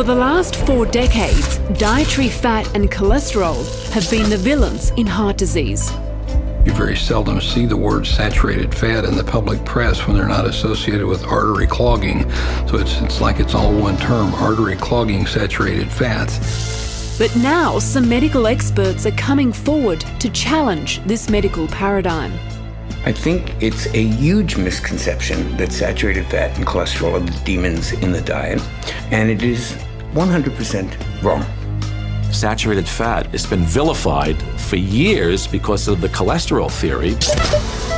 For the last 4 decades, dietary fat and cholesterol have been the villains in heart disease. You very seldom see the word saturated fat in the public press when they're not associated with artery clogging. So it's like it's all one term, artery clogging saturated fats. But now some medical experts are coming forward to challenge this medical paradigm. I think it's a huge misconception that saturated fat and cholesterol are the demons in the diet, and it is 100% wrong. Saturated fat has been vilified for years because of the cholesterol theory.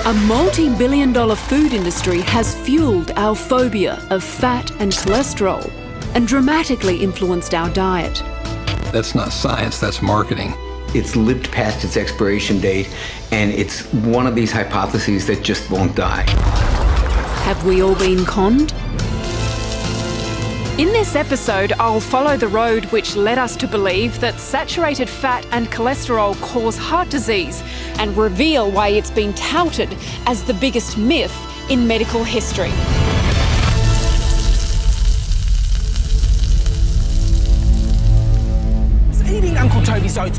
A multi-billion-dollar food industry has fueled our phobia of fat and cholesterol and dramatically influenced our diet. That's not science, that's marketing. It's lived past its expiration date, and it's one of these hypotheses that just won't die. Have we all been conned? In this episode, I'll follow the road which led us to believe that saturated fat and cholesterol cause heart disease and reveal why it's been touted as the biggest myth in medical history.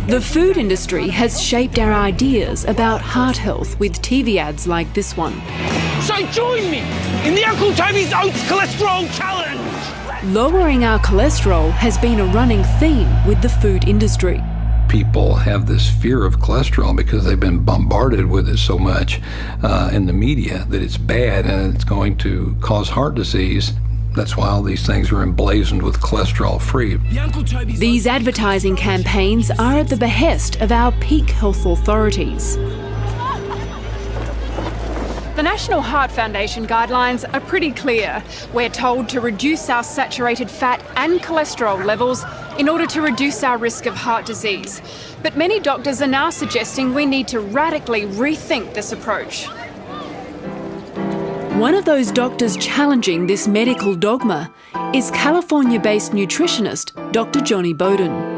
The food industry has shaped our ideas about heart health with TV ads like this one. So join me in the Uncle Toby's Oats Cholesterol Challenge! Lowering our cholesterol has been a running theme with the food industry. People have this fear of cholesterol because they've been bombarded with it so much in the media that it's bad and it's going to cause heart disease. That's why all these things are emblazoned with cholesterol free. These advertising campaigns are at the behest of our peak health authorities. The National Heart Foundation guidelines are pretty clear. We're told to reduce our saturated fat and cholesterol levels in order to reduce our risk of heart disease. But many doctors are now suggesting we need to radically rethink this approach. One of those doctors challenging this medical dogma is California-based nutritionist Dr. Johnny Bowden.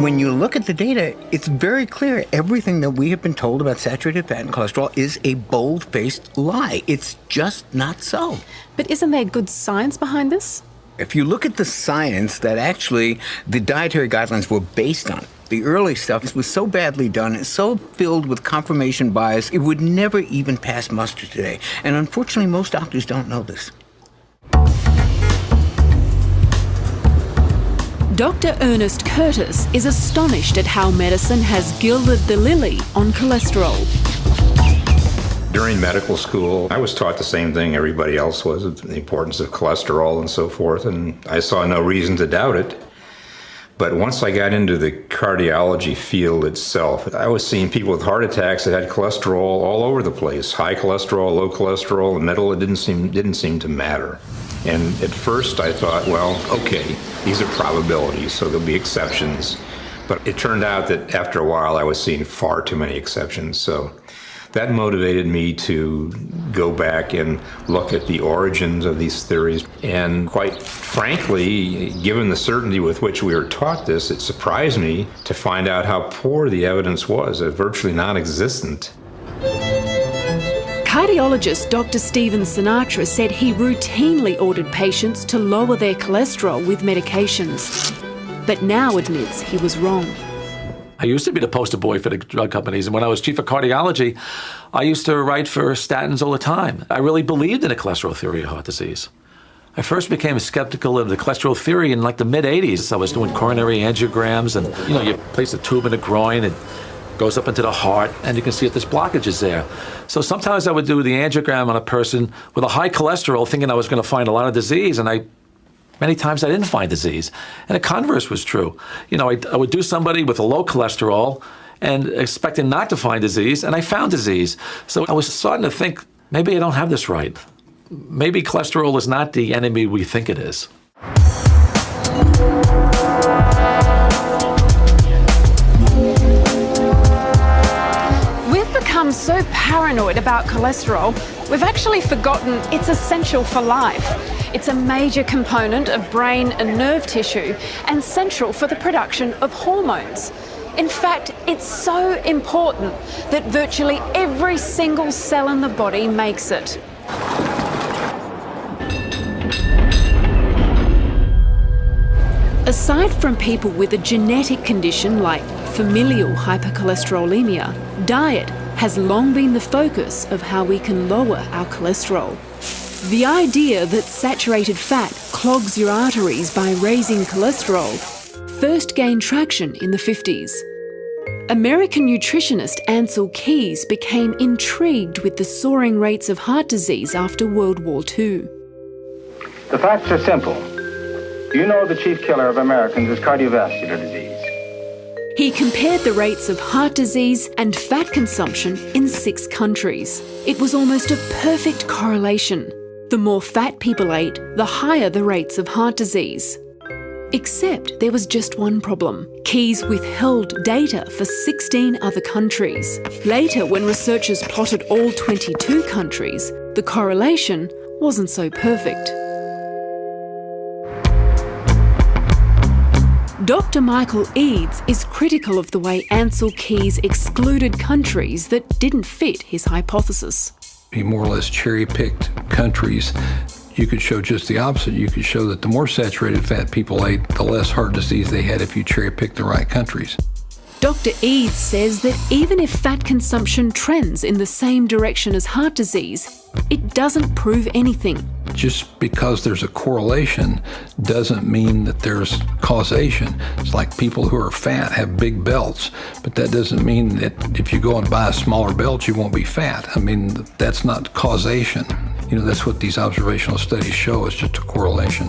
When you look at the data, it's very clear everything that we have been told about saturated fat and cholesterol is a bold-faced lie. It's just not so. But isn't there good science behind this? If you look at the science that actually the dietary guidelines were based on, the early stuff was so badly done, it's so filled with confirmation bias, it would never even pass muster today. And unfortunately, most doctors don't know this. Dr. Ernest Curtis is astonished at how medicine has gilded the lily on cholesterol. During medical school, I was taught the same thing everybody else was, the importance of cholesterol and so forth, and I saw no reason to doubt it. But once I got into the cardiology field itself, I was seeing people with heart attacks that had cholesterol all over the place. High cholesterol, low cholesterol, and middle, it didn't seem to matter. And at first I thought, well, okay, these are probabilities, so there'll be exceptions. But it turned out that after a while I was seeing far too many exceptions. So that motivated me to go back and look at the origins of these theories. And quite frankly, given the certainty with which we were taught this, it surprised me to find out how poor the evidence was, virtually non-existent. Cardiologist Dr. Stephen Sinatra said he routinely ordered patients to lower their cholesterol with medications, but now admits he was wrong. I used to be the poster boy for the drug companies, and when I was chief of cardiology, I used to write for statins all the time. I really believed in the cholesterol theory of heart disease. I first became skeptical of the cholesterol theory in like the mid-'80s. I was doing coronary angiograms, and you place a tube in the groin, and goes up into the heart, and you can see if there's blockages there. So sometimes I would do the angiogram on a person with a high cholesterol, thinking I was going to find a lot of disease, and many times I didn't find disease. And the converse was true. I would do somebody with a low cholesterol and expecting not to find disease, and I found disease. So I was starting to think, maybe I don't have this right. Maybe cholesterol is not the enemy we think it is. Become so paranoid about cholesterol, we've actually forgotten it's essential for life. It's a major component of brain and nerve tissue and central for the production of hormones. In fact, it's so important that virtually every single cell in the body makes it. Aside from people with a genetic condition like familial hypercholesterolemia, diet has long been the focus of how we can lower our cholesterol. The idea that saturated fat clogs your arteries by raising cholesterol first gained traction in the 50s. American nutritionist Ancel Keys became intrigued with the soaring rates of heart disease after World War II. The facts are simple. You know the chief killer of Americans is cardiovascular disease. He compared the rates of heart disease and fat consumption in 6 countries. It was almost a perfect correlation. The more fat people ate, the higher the rates of heart disease. Except there was just one problem. Keys withheld data for 16 other countries. Later, when researchers plotted all 22 countries, the correlation wasn't so perfect. Dr. Michael Eads is critical of the way Ancel Keys excluded countries that didn't fit his hypothesis. He more or less cherry-picked countries. You could show just the opposite. You could show that the more saturated fat people ate, the less heart disease they had if you cherry-picked the right countries. Dr. Eads says that even if fat consumption trends in the same direction as heart disease, it doesn't prove anything. Just because there's a correlation doesn't mean that there's causation. It's like people who are fat have big belts, but that doesn't mean that if you go and buy a smaller belt, you won't be fat. I mean, that's not causation. You know, that's what these observational studies show, is just a correlation.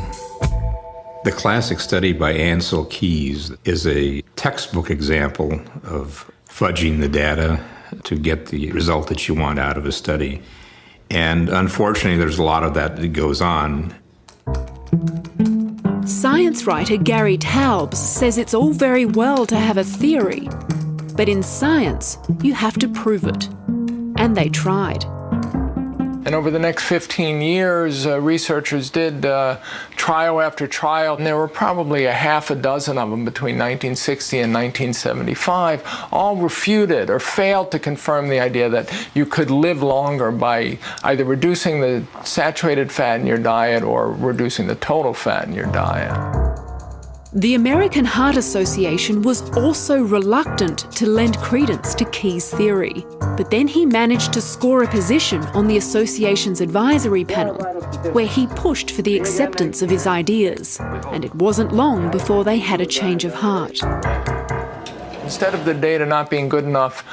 The classic study by Ancel Keys is a textbook example of fudging the data to get the result that you want out of a study. And unfortunately, there's a lot of that goes on. Science writer Gary Taubes says it's all very well to have a theory, but in science, you have to prove it. And they tried. And over the next 15 years, researchers did trial after trial, and there were probably a half a dozen of them between 1960 and 1975, all refuted or failed to confirm the idea that you could live longer by either reducing the saturated fat in your diet or reducing the total fat in your diet. The American Heart Association was also reluctant to lend credence to Keys' theory, but then he managed to score a position on the association's advisory panel, where he pushed for the acceptance of his ideas, and it wasn't long before they had a change of heart. Instead of the data not being good enough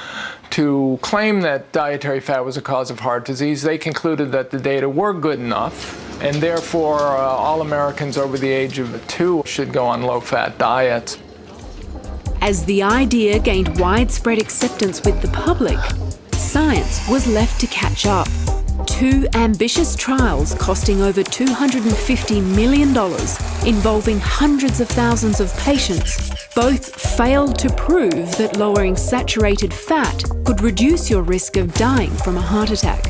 to claim that dietary fat was a cause of heart disease, they concluded that the data were good enough, and therefore all Americans over the age of 2 should go on low-fat diets. As the idea gained widespread acceptance with the public, science was left to catch up. 2 ambitious trials costing over $250 million, involving hundreds of thousands of patients, both failed to prove that lowering saturated fat could reduce your risk of dying from a heart attack.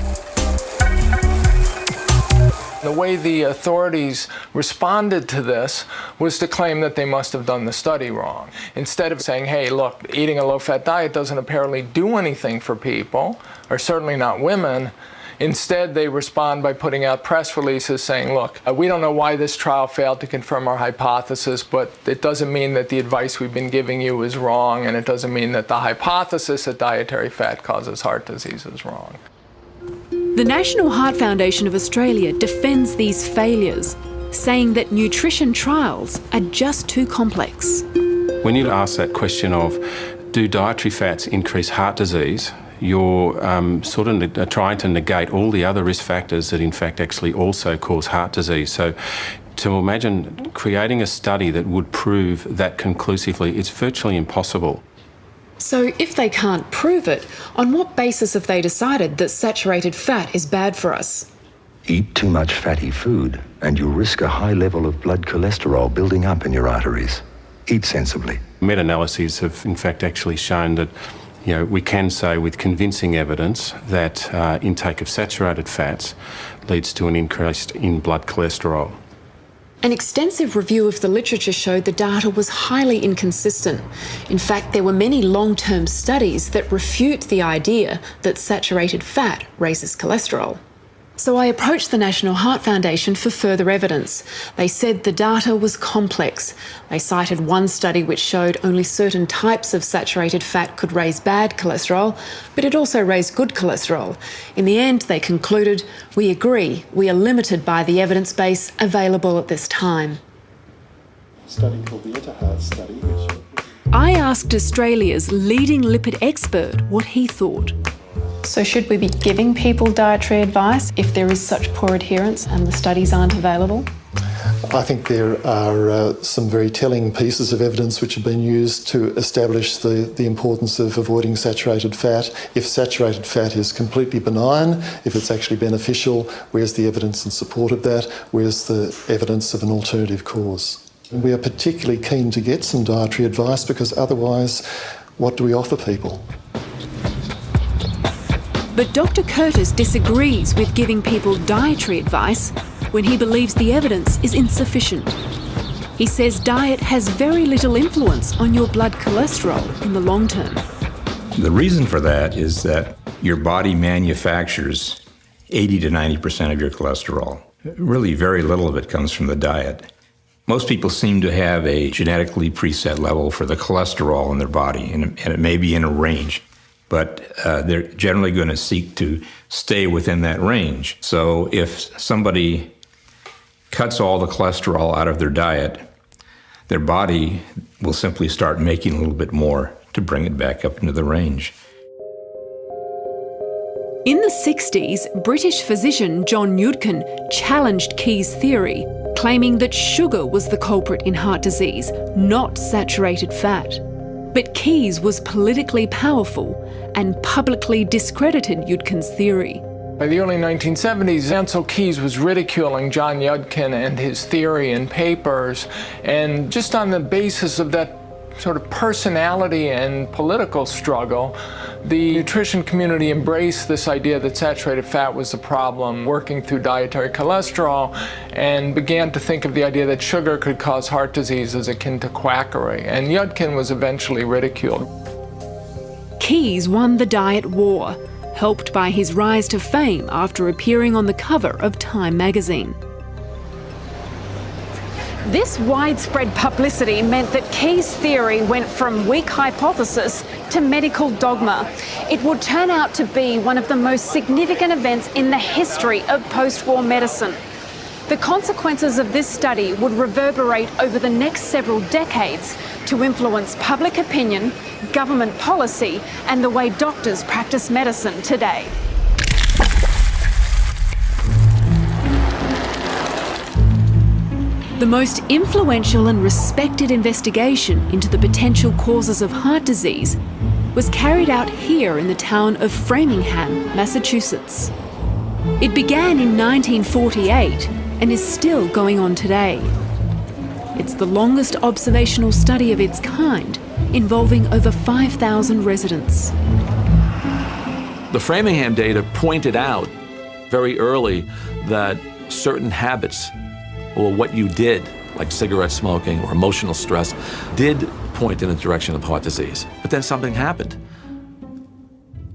The way the authorities responded to this was to claim that they must have done the study wrong. Instead of saying, hey, look, eating a low-fat diet doesn't apparently do anything for people, or certainly not women, instead they respond by putting out press releases saying, look, we don't know why this trial failed to confirm our hypothesis, but it doesn't mean that the advice we've been giving you is wrong, and it doesn't mean that the hypothesis that dietary fat causes heart disease is wrong. The National Heart Foundation of Australia defends these failures, saying that nutrition trials are just too complex. When you ask that question of, do dietary fats increase heart disease, you're sort of trying to negate all the other risk factors that in fact actually also cause heart disease. So to imagine creating a study that would prove that conclusively, it's virtually impossible. So if they can't prove it, on what basis have they decided that saturated fat is bad for us? Eat too much fatty food and you risk a high level of blood cholesterol building up in your arteries. Eat sensibly. Meta-analyses have in fact actually shown that we can say with convincing evidence that intake of saturated fats leads to an increase in blood cholesterol. An extensive review of the literature showed the data was highly inconsistent. In fact, there were many long-term studies that refute the idea that saturated fat raises cholesterol. So I approached the National Heart Foundation for further evidence. They said the data was complex. They cited one study which showed only certain types of saturated fat could raise bad cholesterol, but it also raised good cholesterol. In the end, they concluded, we agree, we are limited by the evidence base available at this time. A study called the Etihad study, which... I asked Australia's leading lipid expert what he thought. So should we be giving people dietary advice if there is such poor adherence and the studies aren't available? I think there are some very telling pieces of evidence which have been used to establish the importance of avoiding saturated fat. If saturated fat is completely benign, if it's actually beneficial, where's the evidence in support of that? Where's the evidence of an alternative cause? And we are particularly keen to get some dietary advice because otherwise, what do we offer people? But Dr. Curtis disagrees with giving people dietary advice when he believes the evidence is insufficient. He says diet has very little influence on your blood cholesterol in the long term. The reason for that is that your body manufactures 80 to 90% of your cholesterol. Really, very little of it comes from the diet. Most people seem to have a genetically preset level for the cholesterol in their body, and it may be in a range. But they're generally going to seek to stay within that range. So if somebody cuts all the cholesterol out of their diet, their body will simply start making a little bit more to bring it back up into the range. In the 60s, British physician John Yudkin challenged Keyes' theory, claiming that sugar was the culprit in heart disease, not saturated fat. But Keyes was politically powerful and publicly discredited Yudkin's theory. By the early 1970s, Ancel Keys was ridiculing John Yudkin and his theory in papers, and just on the basis of that sort of personality and political struggle, the nutrition community embraced this idea that saturated fat was the problem, working through dietary cholesterol, and began to think of the idea that sugar could cause heart disease as akin to quackery. And Yudkin was eventually ridiculed. Keyes won the diet war, helped by his rise to fame after appearing on the cover of Time magazine. This widespread publicity meant that Keyes' theory went from weak hypothesis to medical dogma. It would turn out to be one of the most significant events in the history of post-war medicine. The consequences of this study would reverberate over the next several decades to influence public opinion, government policy, and the way doctors practice medicine today. The most influential and respected investigation into the potential causes of heart disease was carried out here in the town of Framingham, Massachusetts. It began in 1948 and is still going on today. It's the longest observational study of its kind, involving over 5,000 residents. The Framingham data pointed out very early that certain habits, or what you did, like cigarette smoking or emotional stress, did point in the direction of heart disease. But then something happened.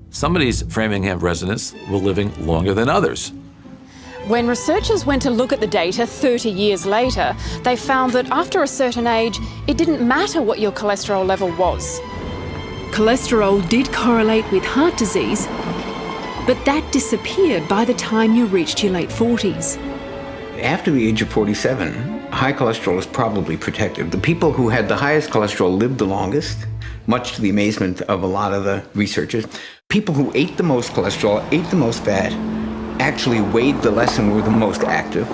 Some of these Framingham residents were living longer than others. When researchers went to look at the data 30 years later, they found that after a certain age, it didn't matter what your cholesterol level was. Cholesterol did correlate with heart disease, but that disappeared by the time you reached your late 40s. After the age of 47, high cholesterol is probably protective. The people who had the highest cholesterol lived the longest, much to the amazement of a lot of the researchers. People who ate the most cholesterol, ate the most fat, actually weighed the less and were the most active.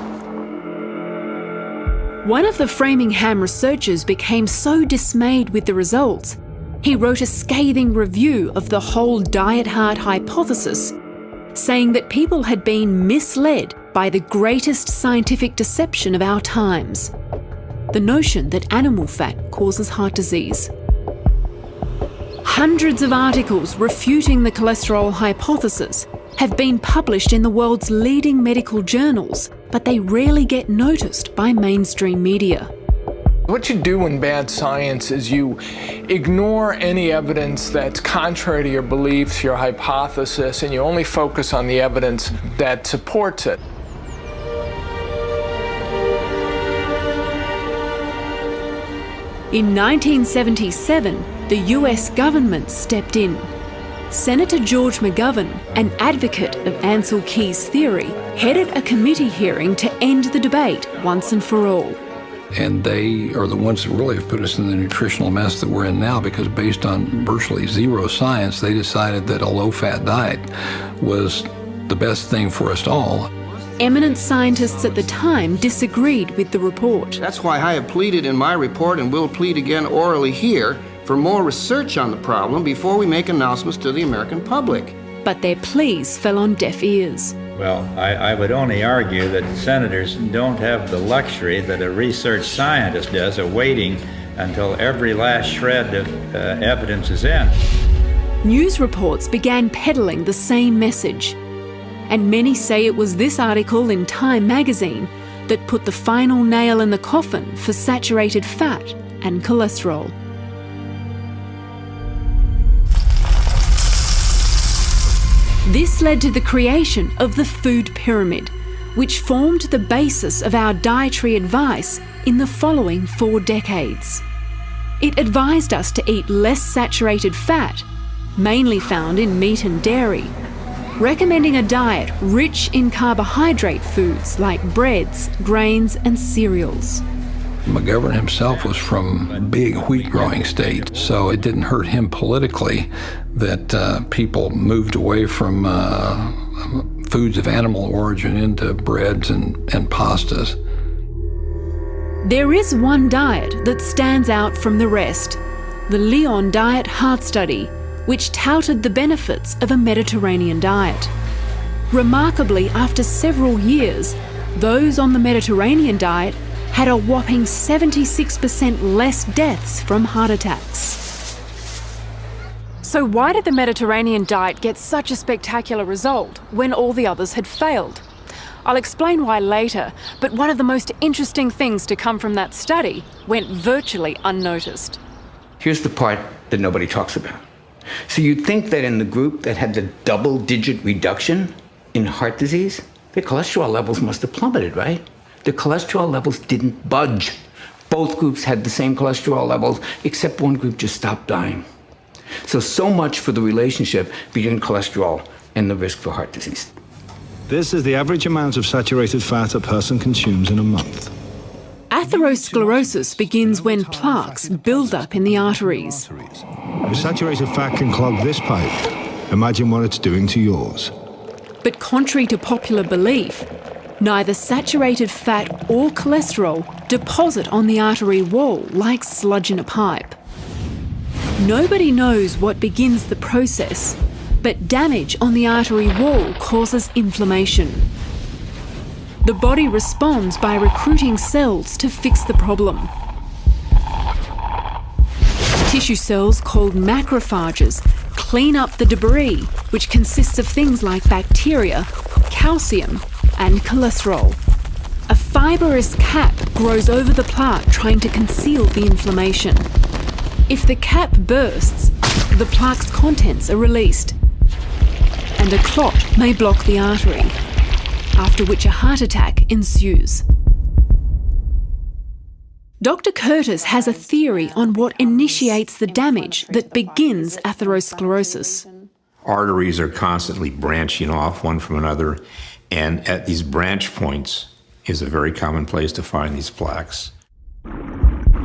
One of the Framingham researchers became so dismayed with the results, he wrote a scathing review of the whole diet heart hypothesis, saying that people had been misled by the greatest scientific deception of our times, the notion that animal fat causes heart disease. Hundreds of articles refuting the cholesterol hypothesis have been published in the world's leading medical journals, but they rarely get noticed by mainstream media. What you do in bad science is you ignore any evidence that's contrary to your beliefs, your hypothesis, and you only focus on the evidence that supports it. In 1977, the US government stepped in. Senator George McGovern, an advocate of Ancel Keys' theory, headed a committee hearing to end the debate once and for all. And they are the ones that really have put us in the nutritional mess that we're in now, because based on virtually zero science, they decided that a low-fat diet was the best thing for us all. Eminent scientists at the time disagreed with the report. That's why I have pleaded in my report, and will plead again orally here, for more research on the problem before we make announcements to the American public. But their pleas fell on deaf ears. Well, I would only argue that senators don't have the luxury that a research scientist does of waiting until every last shred of evidence is in. News reports began peddling the same message. And many say it was this article in Time magazine that put the final nail in the coffin for saturated fat and cholesterol. This led to the creation of the food pyramid, which formed the basis of our dietary advice in the following 4 decades. It advised us to eat less saturated fat, mainly found in meat and dairy, recommending a diet rich in carbohydrate foods like breads, grains and cereals. McGovern himself was from a big wheat growing state, so it didn't hurt him politically that people moved away from foods of animal origin into breads and pastas. There is one diet that stands out from the rest, the Lyon Diet Heart Study, which touted the benefits of a Mediterranean diet. Remarkably, after several years, those on the Mediterranean diet had a whopping 76% less deaths from heart attacks. So why did the Mediterranean diet get such a spectacular result when all the others had failed? I'll explain why later, but one of the most interesting things to come from that study went virtually unnoticed. Here's the part that nobody talks about. So you'd think that in the group that had the double-digit reduction in heart disease, their cholesterol levels must have plummeted, right? The cholesterol levels didn't budge. Both groups had the same cholesterol levels, except one group just stopped dying. So much for the relationship between cholesterol and the risk for heart disease. This is the average amount of saturated fat a person consumes in a month. Atherosclerosis begins when plaques build up in the arteries. If saturated fat can clog this pipe, imagine what it's doing to yours. But contrary to popular belief, neither saturated fat or cholesterol deposit on the artery wall like sludge in a pipe. Nobody knows what begins the process, but damage on the artery wall causes inflammation. The body responds by recruiting cells to fix the problem. Tissue cells called macrophages clean up the debris, which consists of things like bacteria, calcium, and cholesterol. A fibrous cap grows over the plaque trying to conceal the inflammation. If the cap bursts, the plaque's contents are released, and a clot may block the artery, after which a heart attack ensues. Dr. Curtis has a theory on what initiates the damage that begins atherosclerosis. Arteries are constantly branching off one from another, and at these branch points is a very common place to find these plaques.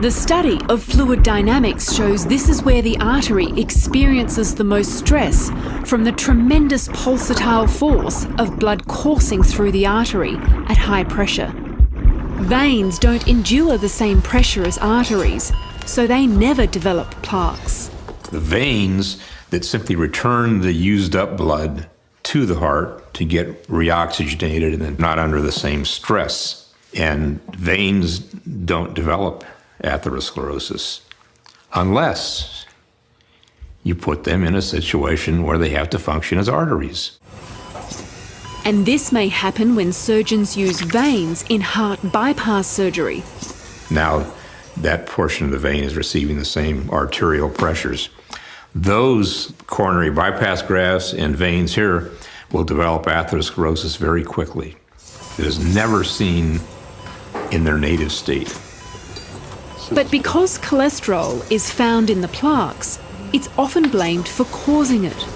The study of fluid dynamics shows this is where the artery experiences the most stress from the tremendous pulsatile force of blood coursing through the artery at high pressure. Veins don't endure the same pressure as arteries, so they never develop plaques. The veins that simply return the used up blood to the heart to get reoxygenated and then not under the same stress. And veins don't develop atherosclerosis unless you put them in a situation where they have to function as arteries. And this may happen when surgeons use veins in heart bypass surgery. Now, that portion of the vein is receiving the same arterial pressures. Those coronary bypass grafts and veins here will develop atherosclerosis very quickly. It is never seen in their native state. But because cholesterol is found in the plaques, it's often blamed for causing it.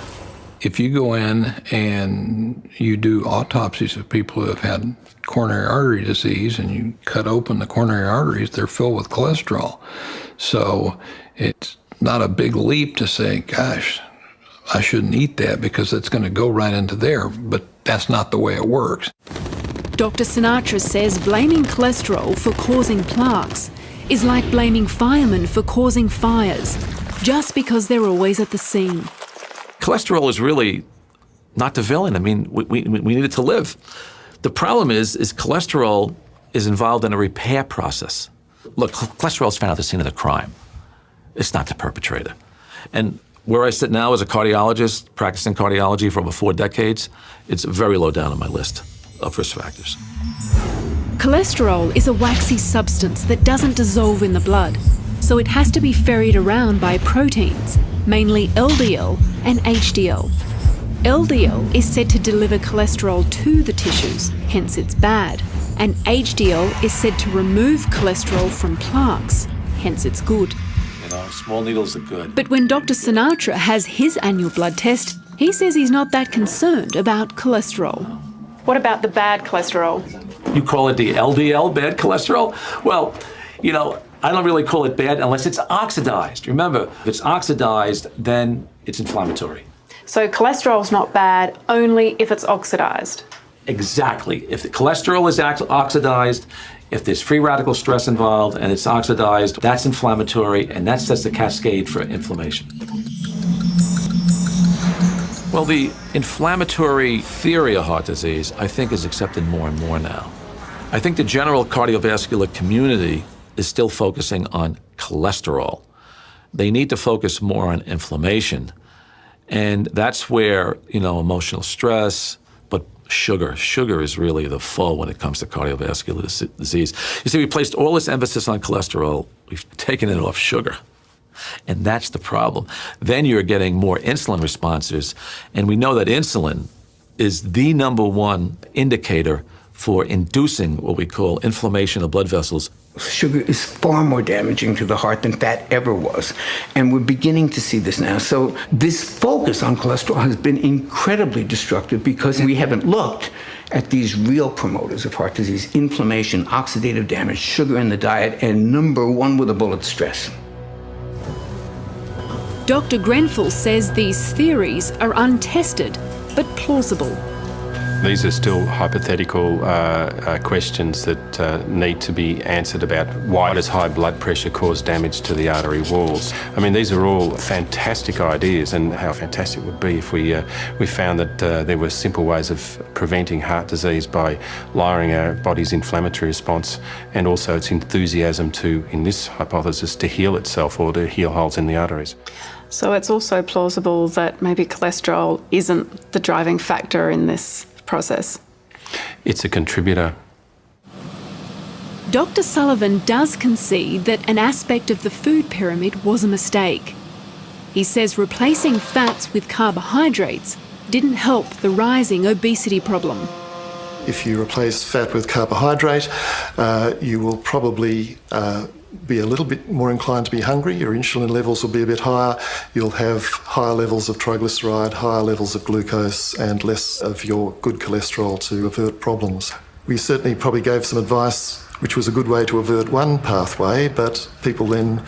If you go in and you do autopsies of people who have had coronary artery disease and you cut open the coronary arteries, they're filled with cholesterol. So it's not a big leap to say, gosh, I shouldn't eat that because it's going to go right into there. But that's not the way it works. Dr. Sinatra says blaming cholesterol for causing plaques is like blaming firemen for causing fires, just because they're always at the scene. Cholesterol is really not the villain. I mean, we need it to live. The problem is cholesterol is involved in a repair process. Look, cholesterol is found at the scene of the crime. It's not the perpetrator. And where I sit now as a cardiologist, practicing cardiology for over 4 decades, it's very low down on my list of risk factors. Cholesterol is a waxy substance that doesn't dissolve in the blood, so it has to be ferried around by proteins, mainly LDL and HDL. LDL is said to deliver cholesterol to the tissues, hence it's bad, and HDL is said to remove cholesterol from plaques, hence it's good. You know, small needles are good. But when Dr. Sinatra has his annual blood test, he says he's not that concerned about cholesterol. What about the bad cholesterol? You call it the LDL, bad cholesterol? Well, you know, I don't really call it bad unless it's oxidized. Remember, if it's oxidized, then it's inflammatory. So cholesterol's not bad only if it's oxidized? Exactly. If the cholesterol is oxidized, if there's free radical stress involved and it's oxidized, that's inflammatory, and that sets the cascade for inflammation. Well, the inflammatory theory of heart disease, I think, is accepted more and more now. I think the general cardiovascular community is still focusing on cholesterol. They need to focus more on inflammation. And that's where, you know, emotional stress, but sugar is really the foe when it comes to cardiovascular disease. You see, we placed all this emphasis on cholesterol, we've taken it off sugar. And that's the problem. Then you're getting more insulin responses, and we know that insulin is the #1 indicator for inducing what we call inflammation of blood vessels. Sugar is far more damaging to the heart than fat ever was, and we're beginning to see this now. So this focus on cholesterol has been incredibly destructive because we haven't looked at these real promoters of heart disease: inflammation, oxidative damage, sugar in the diet, and #1 with a bullet, stress. Dr. Grenfell says these theories are untested but plausible. These are still hypothetical questions that need to be answered about why does high blood pressure cause damage to the artery walls. I mean, these are all fantastic ideas, and how fantastic it would be if we found that there were simple ways of preventing heart disease by lowering our body's inflammatory response and also its enthusiasm to, in this hypothesis, to heal itself or to heal holes in the arteries. So it's also plausible that maybe cholesterol isn't the driving factor in this process. It's a contributor. Dr. Sullivan does concede that an aspect of the food pyramid was a mistake. He says replacing fats with carbohydrates didn't help the rising obesity problem. If you replace fat with carbohydrate, you will probably be a little bit more inclined to be hungry. Your insulin levels will be a bit higher. You'll have higher levels of triglyceride, higher levels of glucose, and less of your good cholesterol to avert problems. We certainly probably gave some advice which was a good way to avert one pathway, but people then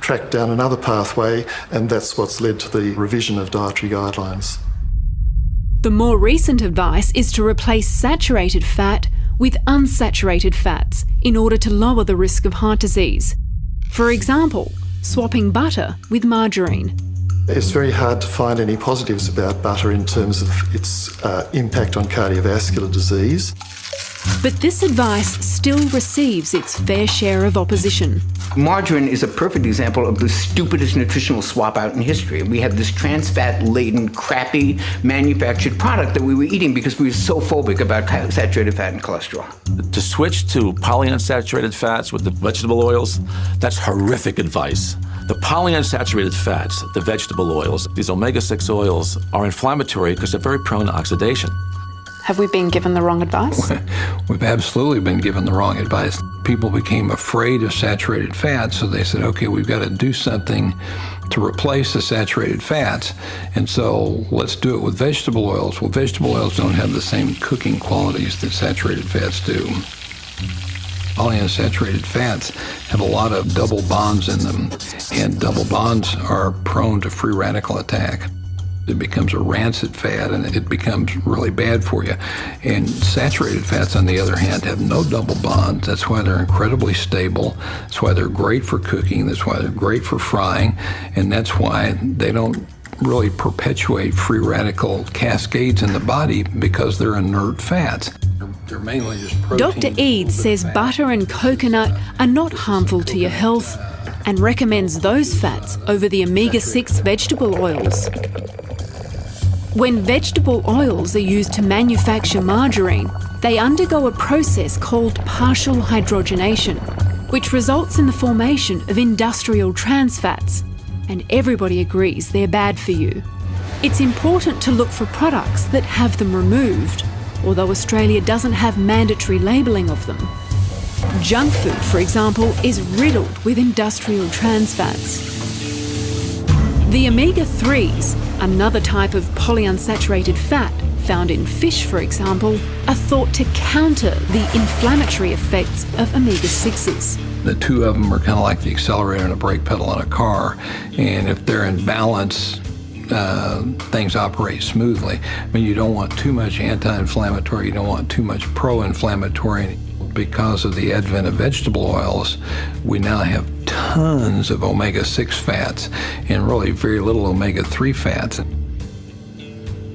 tracked down another pathway, and that's what's led to the revision of dietary guidelines. The more recent advice is to replace saturated fat with unsaturated fats in order to lower the risk of heart disease. For example, swapping butter with margarine. It's very hard to find any positives about butter in terms of its impact on cardiovascular disease. But this advice still receives its fair share of opposition. Margarine is a perfect example of the stupidest nutritional swap out in history. We had this trans fat-laden, crappy manufactured product that we were eating because we were so phobic about saturated fat and cholesterol. To switch to polyunsaturated fats with the vegetable oils, that's horrific advice. The polyunsaturated fats, the vegetable oils, these omega-6 oils are inflammatory because they're very prone to oxidation. Have we been given the wrong advice? We've absolutely been given the wrong advice. People became afraid of saturated fats, so they said, okay, we've got to do something to replace the saturated fats, and so let's do it with vegetable oils. Well, vegetable oils don't have the same cooking qualities that saturated fats do. Polyunsaturated fats have a lot of double bonds in them, and double bonds are prone to free radical attack. It becomes a rancid fat, and it becomes really bad for you. And saturated fats, on the other hand, have no double bonds. That's why they're incredibly stable. That's why they're great for cooking. That's why they're great for frying. And that's why they don't really perpetuate free radical cascades in the body, because they're inert fats. They're mainly just protein. Dr. Eades says butter and coconut are not harmful to your health and recommends those fats over the omega-6 vegetable oils. When vegetable oils are used to manufacture margarine, they undergo a process called partial hydrogenation, which results in the formation of industrial trans fats, and everybody agrees they're bad for you. It's important to look for products that have them removed, although Australia doesn't have mandatory labelling of them. Junk food, for example, is riddled with industrial trans fats. The omega-3s, another type of polyunsaturated fat found in fish, for example, are thought to counter the inflammatory effects of omega-6s. The two of them are kind of like the accelerator and a brake pedal on a car, and if they're in balance, things operate smoothly. I mean, you don't want too much anti-inflammatory, you don't want too much pro-inflammatory. Because of the advent of vegetable oils, we now have tons of omega-6 fats and really very little omega-3 fats.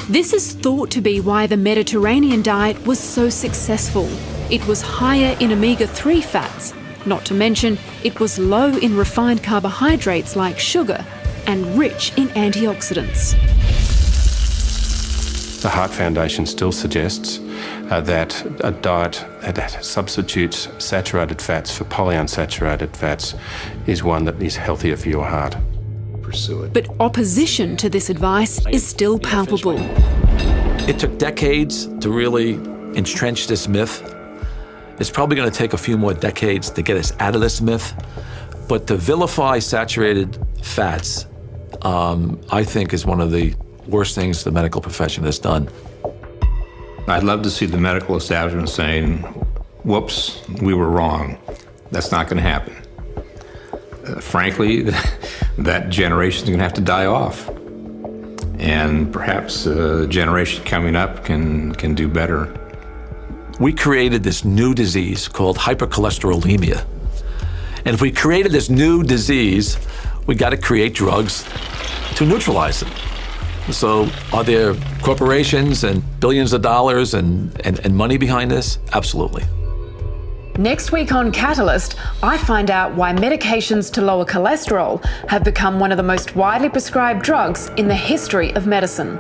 This is thought to be why the Mediterranean diet was so successful. It was higher in omega-3 fats, not to mention it was low in refined carbohydrates like sugar and rich in antioxidants. The Heart Foundation still suggests that a diet that substitutes saturated fats for polyunsaturated fats is one that is healthier for your heart. Pursue it. But opposition to this advice is still palpable. It took decades to really entrench this myth. It's probably going to take a few more decades to get us out of this myth. But to vilify saturated fats, I think is one of the worst things the medical profession has done. I'd love to see the medical establishment saying, whoops, we were wrong. That's not going to happen. Frankly, that generation is going to have to die off. And perhaps a generation coming up can do better. We created this new disease called hypercholesterolemia. And if we created this new disease, we got to create drugs to neutralize it. So are there corporations and billions of dollars and money behind this? Absolutely. Next week on Catalyst, I find out why medications to lower cholesterol have become one of the most widely prescribed drugs in the history of medicine.